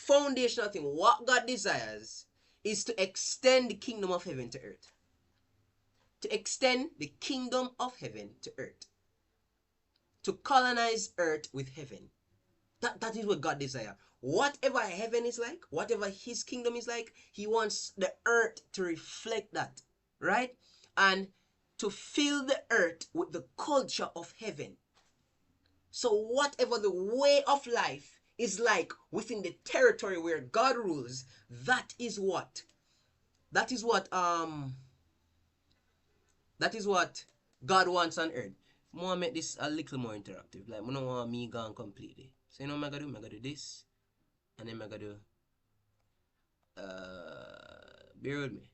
foundational thing. What God desires is to extend the kingdom of heaven to earth. To extend the kingdom of heaven to earth. To colonize earth with heaven. That is what God desires. Whatever heaven is like, whatever his kingdom is like, he wants the earth to reflect that, right? And to fill the earth with the culture of heaven. So whatever the way of life is like within the territory where God rules, that is what God wants on earth. I want to make this a little more interactive. Like, I don't want me gone completely. So you know what I'm going to do? this. And then I'm going to do, bear with me.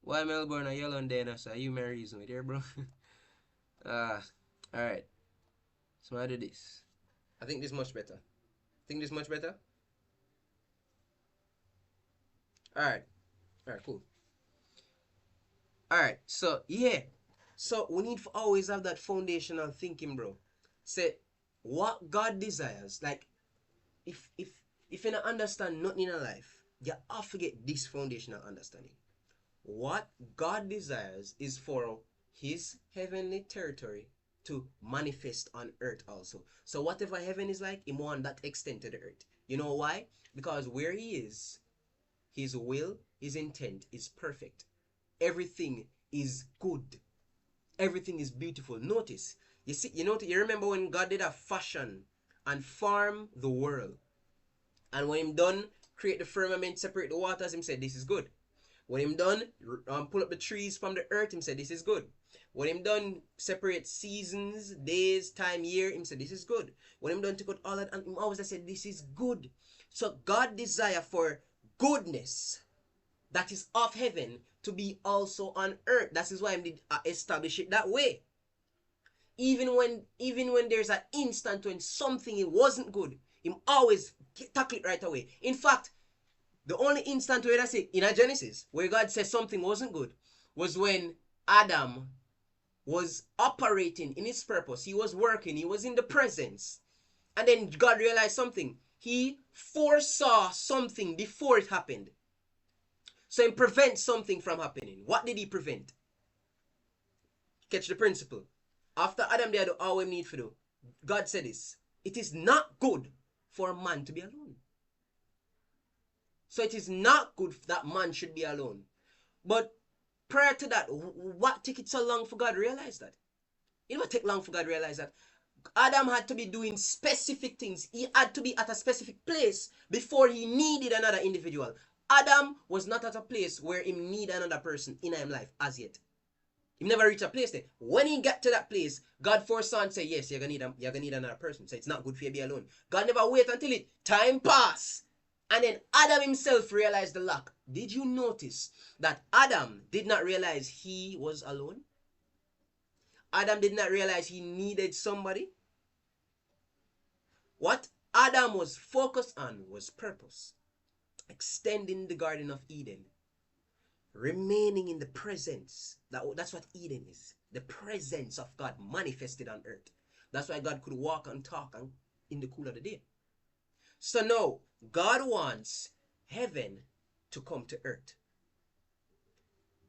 Why Melbourne are yellow and then so you may reason with here, bro. Alright. So I do this. I think this is much better. Alright. Alright, cool. Alright, so yeah. So we need to always have that foundational thinking, bro. Say what God desires. Like if you don't understand nothing in life, you have to get this foundational understanding. What God desires is for his heavenly territory to manifest on earth also. So whatever heaven is like, he wants that extend to the earth. You know why? Because where he is, his will, his intent is perfect. Everything is good. Everything is beautiful. Notice, you remember when God did a fashion and form the world. And when him done, create the firmament, separate the waters, him said, this is good. When him done, pull up the trees from the earth, him said, this is good. When him done, separate seasons, days, time, year, him said, this is good. When him done, took out all that, and him always said, this is good. So God desire for goodness that is of heaven to be also on earth. That is why him did establish it that way. Even when there's an instant when something it wasn't good, him always tackle it right away. In fact, the only instant where I say in a Genesis where God said something wasn't good was when Adam was operating in his purpose. He was working. He was in the presence. And then God realized something. He foresaw something before it happened. So he prevents something from happening. What did he prevent? Catch the principle. After Adam did all we need to do, God said this. It is not good for a man to be alone. So it is not good that man should be alone. But prior to that, what took it so long for God to realize that? It didn't take long for God to realize that. Adam had to be doing specific things. He had to be at a specific place before he needed another individual. Adam was not at a place where he needed another person in his life as yet. He never reached a place there. When he got to that place, God foresaw and said, yes, you're gonna need another person. So it's not good for you to be alone. God never wait until time pass. And then Adam himself realized the lack. Did you notice that Adam did not realize he was alone? Adam did not realize he needed somebody. What Adam was focused on was purpose. Extending the Garden of Eden. Remaining in the presence. That's what Eden is. The presence of God manifested on earth. That's why God could walk and talk in the cool of the day. So now, God wants heaven to come to earth.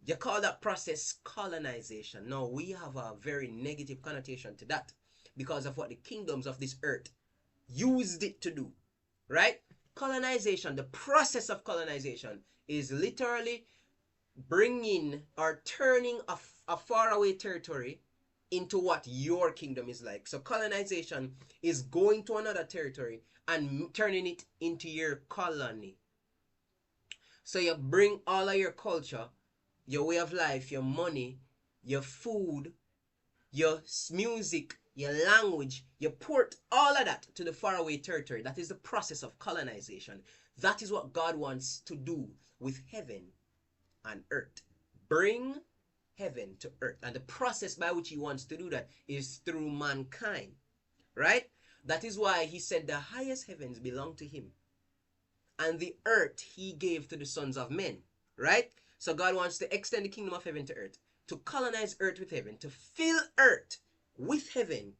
You call that process colonization. Now, we have a very negative connotation to that because of what the kingdoms of this earth used it to do. Right? Colonization, the process of colonization is literally bringing or turning a faraway territory into what your kingdom is like. So colonization is going to another territory and turning it into your colony. So you bring all of your culture, your way of life, your money, your food, your music, your language, you port all of that to the faraway territory. That is the process of colonization. That is what God wants to do with heaven and earth. Bring heaven to earth. And the process by which he wants to do that is through mankind. Right? That is why he said the highest heavens belong to him. And the earth he gave to the sons of men. Right? So God wants to extend the kingdom of heaven to earth. To colonize earth with heaven. To fill earth with heaven.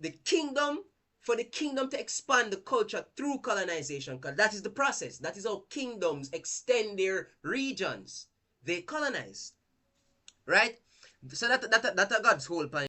The kingdom for the kingdom to expand the culture through colonization, because that is the process. That is how kingdoms extend their regions. They colonize, right? So that God's whole point.